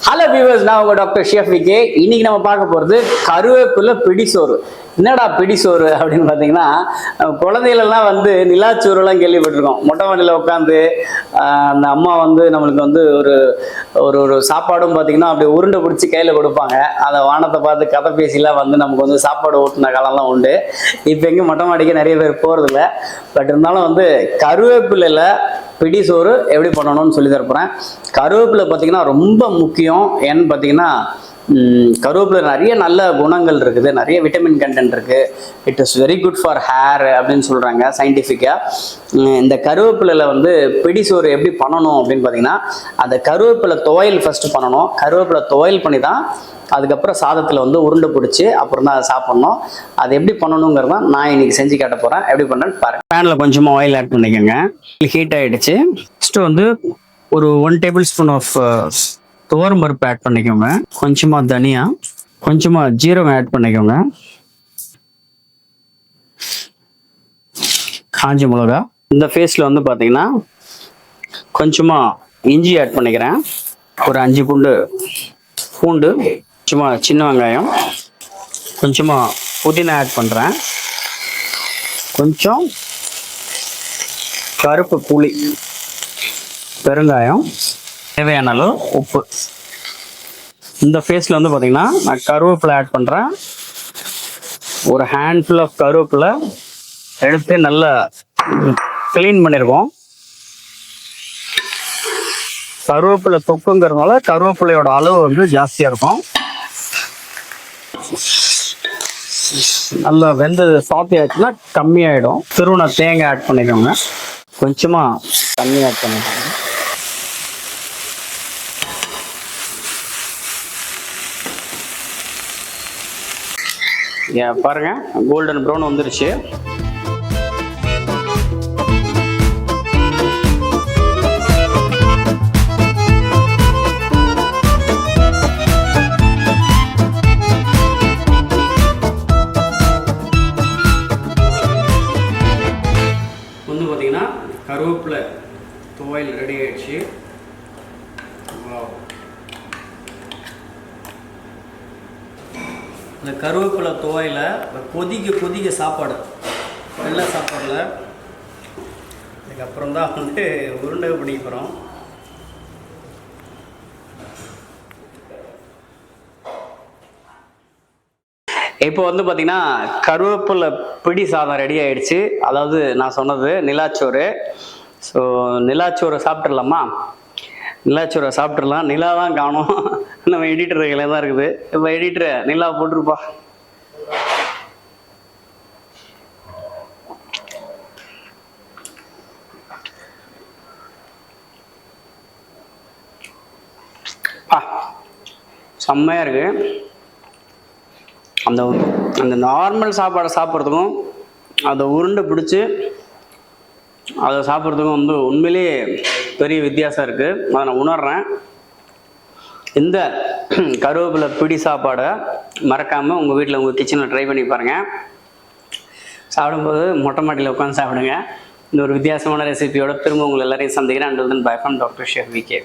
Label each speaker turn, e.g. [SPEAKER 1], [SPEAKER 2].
[SPEAKER 1] Hello viewers, நான் உங்க doctor chef VK. இன்னைக்கு நம்ம பார்க்க போகிறது கருவேப்பிலை பிடிசோறு. என்னடா பிடிசோறு அப்படின்னு பார்த்தீங்கன்னா, குழந்தைகளெல்லாம் வந்து நிலாச்சோறுலாம் கேள்விப்பட்டிருக்கோம். மொட்டை மாடியில் உட்காந்து அந்த அம்மா வந்து நம்மளுக்கு வந்து ஒரு ஒரு ஒரு சாப்பாடும் பார்த்தீங்கன்னா அப்படியே உருண்டை பிடிச்சி கையில் கொடுப்பாங்க. அதை வானத்தை பார்த்து கதை பேசிலாம் வந்து நமக்கு வந்து சாப்பாடு ஊட்டின காலம்லாம் உண்டு. இப்போ எங்கேயும் மொட்டை மாடிக்கு நிறைய பேர் போகிறதில்ல. பட் இருந்தாலும் வந்து கருவேப்பிலையில் பிடிசோறு எப்படி பண்ணணும்னு சொல்லி தரப்போகிறேன். கருவேப்பிலை பார்த்தீங்கன்னா ரொம்ப முக்கியம். ஏன்னு பார்த்தீங்கன்னா, கருவேப்பிலை நிறைய நல்ல குணங்கள் இருக்குது, நிறைய விட்டமின் கண்டென்ட் இருக்குது. It is very good for hair அப்படின்னு சொல்கிறாங்க சயின்டிஃபிக்காக. இந்த கருவேப்பிலையில் வந்து பிடிசோறு எப்படி பண்ணணும் அப்படின்னு பார்த்தீங்கன்னா, அந்த கருவேப்பிலை துவையல் ஃபஸ்ட்டு பண்ணணும். கருவேப்பிலை துவையல் பண்ணி தான் அதுக்கப்புறம் சாதத்தில் வந்து உருண்டை பிடிச்சி அப்புறம் தான் அதை சாப்பிட்ணும். அது எப்படி பண்ணணுங்கிறது தான் நான் இன்னைக்கு செஞ்சு காட்ட போகிறேன். எப்படி பண்ணுறேன்னு பாருங்கள். பேனில் கொஞ்சமாக ஆயில் ஆட் பண்ணிக்கோங்க. ஹீட் ஆகிடுச்சு. ஃபஸ்ட்டு வந்து ஒரு 1 டேபிள் ஸ்பூன் ஆஃப் துவரம் பருப்பு ஆட் பண்ணிக்கோங்க. கொஞ்சமாக தனியா, கொஞ்சமாக ஜீரகம் ஆட் பண்ணிக்கோங்க. காஞ்ச மிளகா. இந்த ஃபேஸில் வந்து பார்த்தீங்கன்னா கொஞ்சமாக இஞ்சி ஆட் பண்ணிக்கிறேன். ஒரு 5 பூண்டு, சும்மா சின்ன வெங்காயம், கொஞ்சமாக புதினா ஆட் பண்ணுறேன். கொஞ்சம் கருப்பு புளி, பெருங்காயம், தேவையான அளவு உப்பு. இந்த ஃபேஸில் வந்து பார்த்தீங்கன்னா நான் கருவேப்பிலை ஆட் பண்ணுறேன். ஒரு ஹேண்ட்ஃபுல் ஆஃப் கருவேப்பிலை எடுத்து நல்லா க்ளீன் பண்ணியிருக்கோம். கருவேப்பிலை தொக்குங்கிறதுனால கருவேப்பிலையோட அளவு வந்து ஜாஸ்தியாக இருக்கும். நல்லா வெந்தது சாத்தி ஆச்சுன்னா கம்மியாயிடும். திருவண்ண தேங்காய் ஆட் பண்ணிக்கோங்க. கொஞ்சமாக தண்ணி ஆட் பண்ணிக்கோங்க. பாருங்க, கோல்டன் ப்ரௌன் வந்துருச்சு. வந்து பார்த்தீங்கன்னா கருவேப்பிலை துவையல் ரெடி ஆயிடுச்சு. இந்த கருவேப்பிலை துவையில கொதிக்க சாப்பாடு, வெள்ளை சாப்பாடில் அதுக்கப்புறம் தான் வந்து உருண்டை பிடிக்க போகிறோம். இப்போ வந்து பார்த்தீங்கன்னா கருவேப்பிலை பிடி சாதம் ரெடி ஆயிடுச்சு. அதாவது நான் சொன்னது நிலாச்சோறு. ஸோ நிலாச்சோறு சாப்பிட்றலாமா? நிலாச்சோரை சாப்பிட்றலாம். நிலா தான் காணும். நம்ம எடிட்டர் கையில் தான் இருக்குது. இப்போ எடிட்டரை நிலா போட்டிருப்பா. செம்மையாக இருக்கு. அந்த அந்த நார்மல் சாப்பாடை சாப்பிட்றதுக்கும் அதை உருண்டை பிடிச்சி அதை சாப்பிட்றதுக்கும் வந்து உண்மையிலேயே பெரிய வித்தியாசம் இருக்குது. அதை நான் உணர்றேன். இந்த கருவேப்பிலை பிடி சாப்பாடை மறக்காமல் உங்கள் வீட்டில் உங்கள் கிச்சனில் ட்ரை பண்ணி பாருங்கள். சாப்பிடும்போது மொட்டை மாட்டியில் உட்காந்து சாப்பிடுங்க. இந்த ஒரு வித்தியாசமான ரெசிபியோட திரும்ப உங்களை எல்லாரையும் சந்திக்கிறேன். And bye from doctor chef VK.